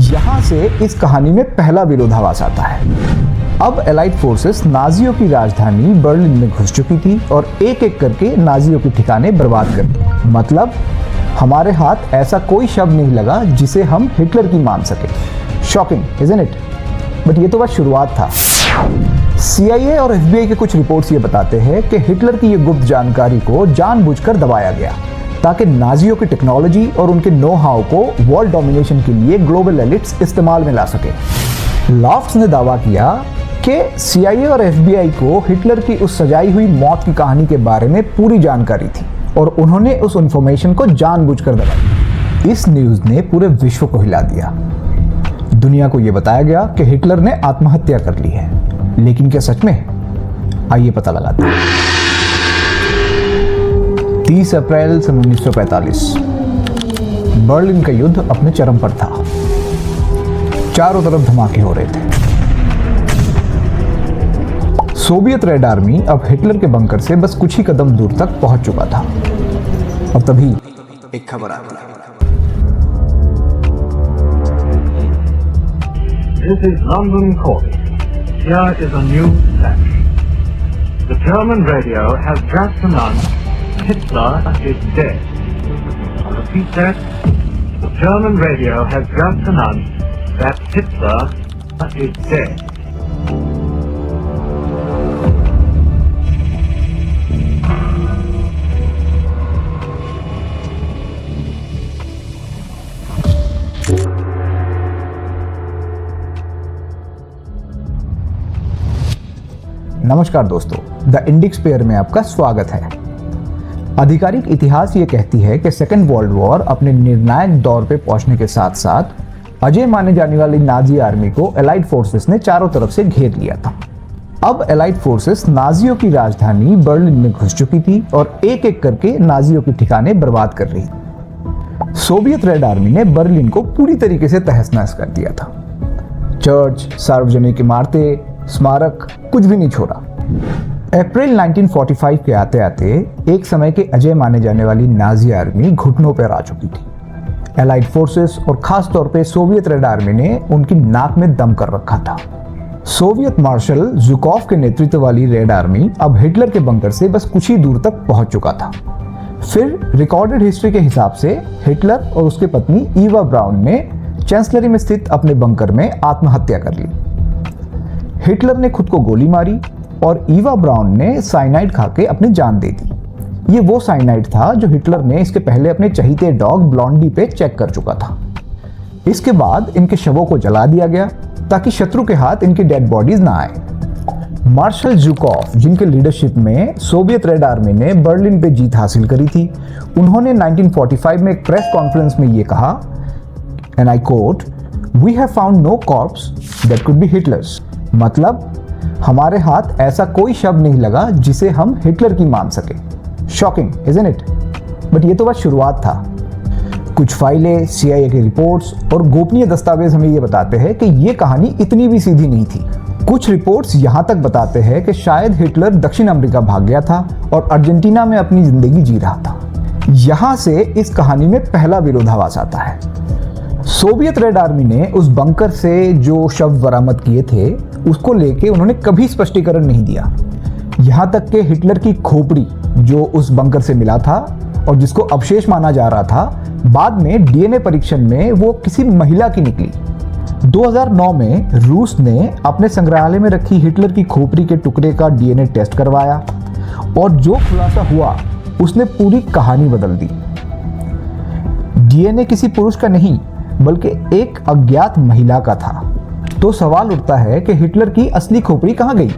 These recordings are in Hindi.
यहाँ से इस कहानी में पहला विरोधाभास आता है। अब एलाइड फोर्सेस नाजियों की राजधानी बर्लिन में घुस चुकी थी और एक एक करके नाजियों के ठिकाने बर्बाद कर दिए। मतलब हमारे हाथ ऐसा कोई शब्द नहीं लगा जिसे हम हिटलर की मान सके। Shocking, isn't it? बट ये तो बस शुरुआत था। CIA और FBI के कुछ रिपोर्ट्स ये बताते हैं कि हिटलर की ये गुप्त जानकारी को जानबूझकर दबाया गया ताकि नाजियों की टेक्नोलॉजी और उनके नो हाउ को वर्ल्ड डोमिनेशन के लिए ग्लोबल एलिट्स इस्तेमाल में ला सके। लॉफ्ट्स ने दावा किया कि CIA और FBI को हिटलर की उस सजाई हुई मौत की कहानी के बारे में पूरी जानकारी थी और उन्होंने उस इंफॉर्मेशन को जानबूझकर दबाया। इस न्यूज़ ने पूरे विश्व को हिला दिया। दुनिया को यह बताया गया कि हिटलर ने आत्महत्या कर ली है, लेकिन क्या सच में? आइए पता लगाते हैं। 30 अप्रैल सन 1945 बर्लिन का युद्ध अपने चरम पर था। चारों तरफ धमाके हो रहे थे। सोवियत रेड आर्मी अब हिटलर के बंकर से बस कुछ ही कदम दूर तक पहुंच चुका था। और तभी एक खबर आती है। This is London calling. Here is a new flash. The German radio has just announced Hitler is dead. I repeat that. The German radio has just announced that Hitler is dead. नमस्कार दोस्तों, द इंडिक स्पेयर में आपका स्वागत है। आधिकारिक इतिहास ये कहती है कि सेकेंड वर्ल्ड वॉर अपने निर्णायक दौर पे पहुंचने के साथ साथ अजय माने जाने वाली नाजी आर्मी को एलाइड फोर्सेस ने चारों तरफ से घेर लिया था। अब एलाइड फोर्सेस नाजियों की राजधानी बर्लिन में घुस चुकी थी और एक एक करके नाजियों के ठिकाने बर्बाद कर रही थी। सोवियत रेड आर्मी ने बर्लिन को पूरी तरीके से तहस नहस कर दिया था। चर्च, सार्वजनिक इमारतें, स्मारक, कुछ भी नहीं छोड़ा। अप्रैल 1945 के आते आते एक समय के अजय माने जाने वाली नाजी आर्मी घुटनों पर आ चुकी थी। एलाइड फोर्सेस और खास तौर पे सोवियत रेड आर्मी ने उनकी नाक में दम कर रखा था। सोवियत मार्शल ज़ुकॉव के नेतृत्व वाली रेड आर्मी अब हिटलर के बंकर से बस कुछ ही दूर तक पहुंच चुका था। फिर रिकॉर्डेड हिस्ट्री के हिसाब से हिटलर और उसकी पत्नी ईवा ब्राउन ने चांसलरी में स्थित अपने बंकर में आत्महत्या कर ली। हिटलर ने खुद को गोली मारी और ईवा ब्राउन ने साइनाइड खा के अपनी जान दे दी। ये वो साइनाइड था जो हिटलर ने इसके पहले अपने चहीते डॉग ब्लॉन्डी पे चेक कर चुका था। इसके बाद इनके शवों को जला दिया गया ताकि शत्रु के हाथ इनकी डेड बॉडीज ना आए। मार्शल ज़ुकॉव, जिनके लीडरशिप में सोवियत रेड आर्मी ने बर्लिन पे जीत हासिल करी थी, उन्होंने 1945 में एक प्रेस कॉन्फ्रेंस में ये कहा, and I quote, "we have found no corpse that could be Hitler's." मतलब हमारे हाथ ऐसा कोई शब्द नहीं लगा जिसे हम हिटलर की मान सके। Shocking, isn't it? बट ये तो बस शुरुआत था। कुछ फाइलें, CIA की रिपोर्ट्स और गोपनीय दस्तावेज हमें ये बताते हैं कि ये कहानी इतनी भी सीधी नहीं थी। कुछ रिपोर्ट्स यहाँ तक बताते हैं कि शायद हिटलर दक्षिण अमेरिका भाग गया था और अर्जेंटीना में अपनी जिंदगी जी रहा था। यहाँ से इस कहानी में पहला विरोधाभास आता है। सोवियत रेड आर्मी ने उस बंकर से जो शव बरामद किए थे उसको लेके उन्होंने कभी स्पष्टीकरण नहीं दिया। यहाँ तक कि हिटलर की खोपड़ी जो उस बंकर से मिला था और जिसको अवशेष माना जा रहा था, बाद में DNA परीक्षण में वो किसी महिला की निकली। 2009 में रूस ने अपने संग्रहालय में रखी हिटलर की खोपड़ी के टुकड़े का DNA टेस्ट करवाया और जो खुलासा हुआ उसने पूरी कहानी बदल दी। DNA किसी पुरुष का नहीं बल्कि एक अज्ञात महिला का था। तो सवाल उठता है कि हिटलर की असली खोपड़ी कहाँ गई?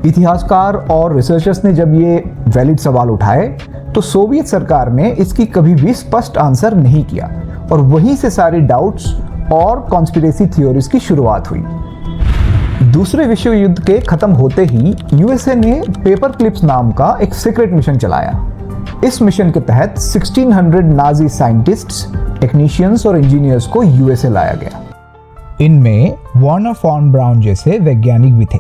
इतिहासकार और रिसर्चर्स ने जब ये वैलिड सवाल उठाए तो सोवियत सरकार ने इसकी कभी भी स्पष्ट आंसर नहीं किया और वहीं से सारी डाउट्स और कॉन्स्पिरेसी थ्योरीज की शुरुआत हुई। दूसरे विश्व युद्ध के खत्म होते ही USA ने पेपर क्लिप्स नाम का एक सीक्रेट मिशन चलाया। इस मिशन के तहत 1600 नाजी साइंटिस्ट्स, टेक्नीशियंस और इंजीनियर्स को USA लाया गया। इनमें वर्नर फॉन ब्राउन जैसे वैज्ञानिक भी थे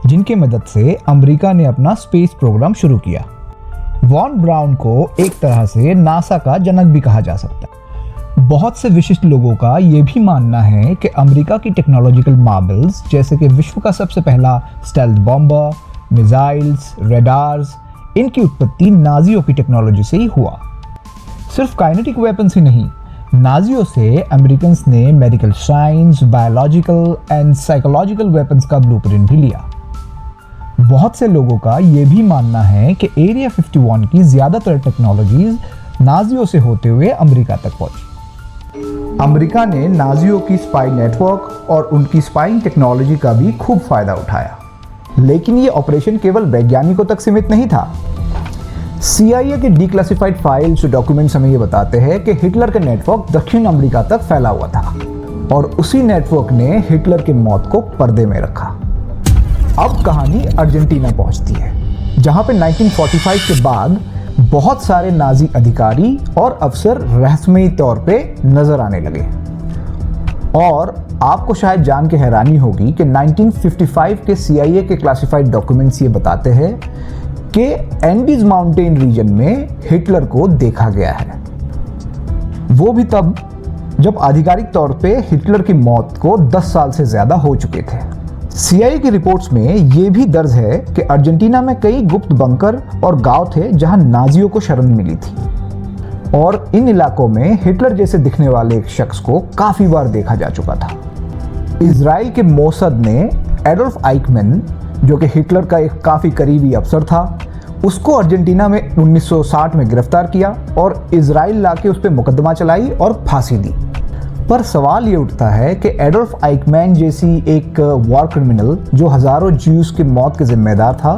जिनकी मदद से अमेरिका ने अपना स्पेस प्रोग्राम शुरू किया। वॉन ब्राउन को एक तरह से नासा का जनक भी कहा जा सकता है। बहुत से विशिष्ट लोगों का ये भी मानना है कि अमेरिका की टेक्नोलॉजिकल मार्बल्स जैसे कि विश्व का सबसे पहला स्टेल्थ बॉम्बर, मिसाइल्स, रेडार्स, इनकी उत्पत्ति नाजियों की टेक्नोलॉजी से ही हुआ। सिर्फ काइनेटिक वेपन्स ही नहीं, नाजियों से अमेरिकन्स ने medical science, biological and psychological weapons का ब्लूप्रिंट भी लिया। बहुत से लोगों का ये भी मानना है कि एरिया 51 की ज़्यादातर टेक्नोलॉजीज नाजियों से होते हुए अमेरिका तक पहुंची। अमेरिका ने नाजियों की स्पाई नेटवर्क और उनकी स्पाइंग टेक्नोलॉजी का भी खूब फायदा उठाया, लेकिन ये ऑपरेशन केवल वैज्ञानिकों तक सीमित नहीं था। CIA के डिक्लासिफाइड फाइल्स और डॉक्यूमेंट्स हमें ये बताते हैं कि हिटलर का नेटवर्क दक्षिण अमेरिका तक फैला हुआ था और उसी नेटवर्क ने हिटलर की मौत को पर्दे में रखा। अब कहानी अर्जेंटीना पहुंचती है, जहां पे 1945 के बाद बहुत सारे नाजी अधिकारी और अफसर रहस्यमयी तौर पे नजर आने लगे। और आपको शायद जान के हैरानी होगी कि 1955 के CIA के क्लासिफाइड डॉक्यूमेंट्स ये बताते हैं कि एंडीज माउंटेन रीजन में हिटलर को देखा गया है। वो भी तब जब आधिकारिक तौर पे हिटलर की मौत को 10 साल से ज्यादा हो चुके थे। CIA की रिपोर्ट्स में ये भी दर्ज है कि अर्जेंटीना में कई गुप्त बंकर और गांव थे जहां नाजियों को शरण मिली थी, और इन इलाकों में हिटलर जैसे दिखने वाले एक शख्स को काफी बार देखा जा चुका था। इजराइल के मोसद ने एडोल्फ आइकमैन, जो कि हिटलर का एक काफी करीबी अफसर था, उसको अर्जेंटीना में 1960 में गिरफ्तार किया और इजराइल लाके उस पर मुकदमा चलाई और फांसी दी। पर सवाल ये उठता है कि एडोल्फ आइकमैन जैसी एक वॉर क्रिमिनल जो हजारों ज्यूज की मौत के जिम्मेदार था,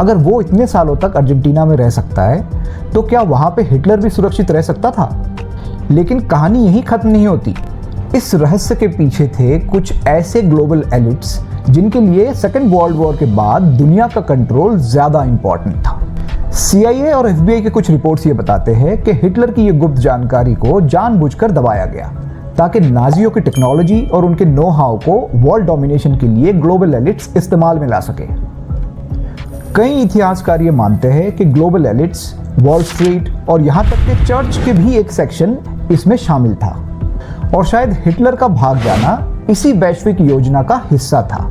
अगर वो इतने सालों तक अर्जेंटीना में रह सकता है तो क्या वहाँ पे हिटलर भी सुरक्षित रह सकता था? लेकिन कहानी यहीं खत्म नहीं होती। इस रहस्य के पीछे थे कुछ ऐसे ग्लोबल एलिट्स जिनके लिए सेकेंड वर्ल्ड वॉर के बाद दुनिया का कंट्रोल ज़्यादा इम्पॉर्टेंट था। CIA और FBI के कुछ रिपोर्ट्स ये बताते हैं कि हिटलर की ये गुप्त जानकारी को जानबूझकर दबाया गया ताकि नाजियों की टेक्नोलॉजी और उनके नो हाउ को वर्ल्ड डोमिनेशन के लिए ग्लोबल एलिट्स इस्तेमाल में ला सके। कई इतिहासकार ये मानते हैं कि ग्लोबल एलिट्स, वॉल स्ट्रीट और यहाँ तक कि चर्च के भी एक सेक्शन इसमें शामिल था, और शायद हिटलर का भाग जाना इसी वैश्विक योजना का हिस्सा था।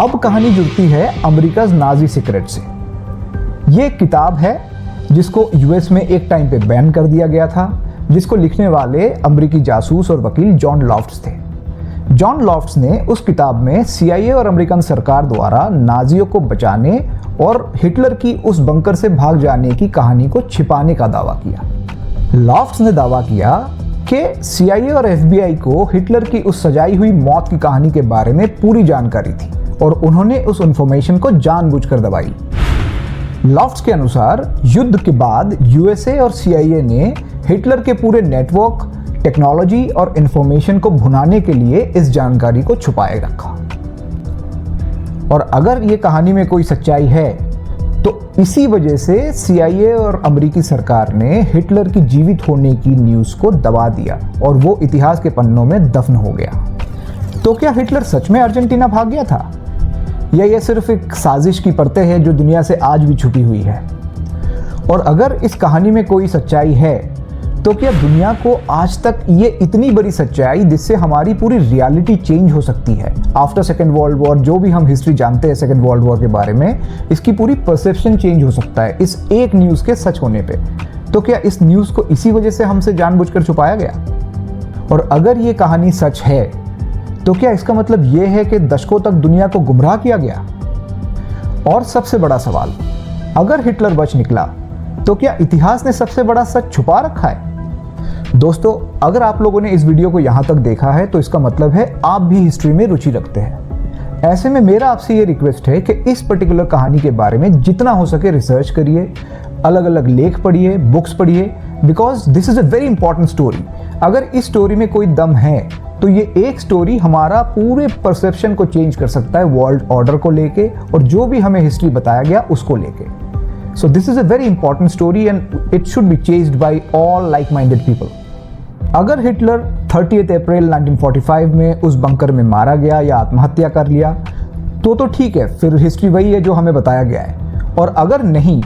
अब कहानी जुड़ती है अमेरिकाज़ नाजी सीक्रेट से। ये एक किताब है जिसको US में एक टाइम पे बैन कर दिया गया था, जिसको लिखने वाले अमेरिकी जासूस और वकील जॉन लॉफ्ट्स थे। जॉन लॉफ्ट्स ने उस किताब में CIA और अमेरिकन सरकार द्वारा नाजियों को बचाने और हिटलर की उस बंकर से भाग जाने की कहानी को छिपाने का दावा किया। लॉफ्ट्स ने दावा किया कि CIA और FBI को हिटलर की उस सजाई हुई मौत की कहानी के बारे में पूरी जानकारी थी और उन्होंने उस इंफॉर्मेशन को जानबूझकर दबाई। लॉफ्ट्स के अनुसार युद्ध के बाद USA और CIA ने हिटलर के पूरे नेटवर्क, टेक्नोलॉजी और इंफॉर्मेशन को भुनाने के लिए इस जानकारी को छुपाए रखा। और अगर ये कहानी में कोई सच्चाई है तो इसी वजह से CIA और अमेरिकी सरकार ने हिटलर की जीवित होने की न्यूज़ को दबा दिया और वो इतिहास के पन्नों में दफन हो गया। तो क्या हिटलर सच में अर्जेंटीना भाग गया था, या ये सिर्फ एक साजिश की परतें हैं जो दुनिया से आज भी छुपी हुई है? और अगर इस कहानी में कोई सच्चाई है तो क्या दुनिया को आज तक ये इतनी बड़ी सच्चाई जिससे हमारी पूरी रियलिटी चेंज हो सकती है? आफ्टर सेकेंड वर्ल्ड वॉर जो भी हम हिस्ट्री जानते हैं सेकेंड वर्ल्ड वॉर के बारे में, इसकी पूरी परसेप्शन चेंज हो सकता है इस एक न्यूज़ के सच होने पे। तो क्या इस न्यूज़ को इसी वजह से हमसे जानबूझकर छुपाया गया? और अगर ये कहानी सच है तो क्या इसका मतलब ये है कि दशकों तक दुनिया को गुमराह किया गया? और सबसे बड़ा सवाल, अगर हिटलर बच निकला तो क्या इतिहास ने सबसे बड़ा सच छुपा रखा है? दोस्तों, अगर आप लोगों ने इस वीडियो को यहाँ तक देखा है तो इसका मतलब है आप भी हिस्ट्री में रुचि रखते हैं। ऐसे में मेरा आपसे ये रिक्वेस्ट है कि इस पर्टिकुलर कहानी के बारे में जितना हो सके रिसर्च करिए, अलग अलग लेख पढ़िए, बुक्स पढ़िए, because this is a very important story. अगर इस स्टोरी में कोई दम है तो ये एक स्टोरी हमारा पूरे परसेप्शन को चेंज कर सकता है वर्ल्ड ऑर्डर को लेके और जो भी हमें हिस्ट्री बताया गया उसको लेके। So this is a very important story and it should be chased by all like-minded people. अगर हिटलर 30 अप्रैल 1945 में उस बंकर में मारा गया या आत्महत्या कर लिया तो ठीक है, फिर हिस्ट्री वही है जो हमें बताया गया है। और अगर नहीं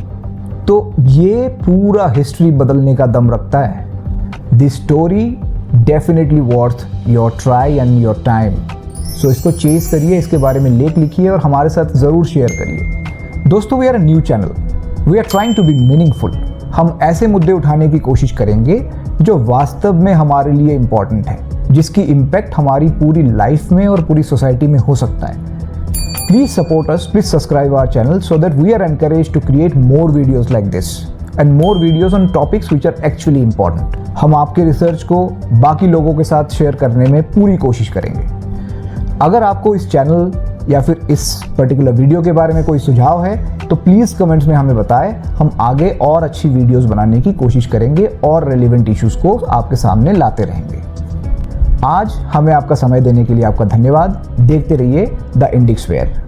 तो ये पूरा हिस्ट्री बदलने का दम रखता है। This story definitely worth your try and your time. So इसको चेस करिए, इसके बारे में लेख लिखिए और हमारे साथ ज़रूर शेयर करिए। दोस्तों, we are a new channel, we are trying to be meaningful. हम ऐसे मुद्दे उठाने की कोशिश करेंगे जो वास्तव में हमारे लिए इम्पॉर्टेंट है, जिसकी इम्पैक्ट हमारी पूरी लाइफ में और पूरी सोसाइटी में हो सकता है। Please support us, please subscribe our channel so that we are encouraged to create more videos like this and more videos on topics which are actually important. हम आपके रिसर्च को बाकी लोगों के साथ शेयर करने में पूरी कोशिश करेंगे। अगर आपको इस चैनल या फिर इस पर्टिकुलर वीडियो के बारे में कोई सुझाव है तो प्लीज़ कमेंट्स में हमें बताएं। हम आगे और अच्छी वीडियोस बनाने की कोशिश करेंगे और रेलिवेंट इश्यूज को आपके सामने लाते रहेंगे। आज हमें आपका समय देने के लिए आपका धन्यवाद। देखते रहिए द इंडिक स्फेयर।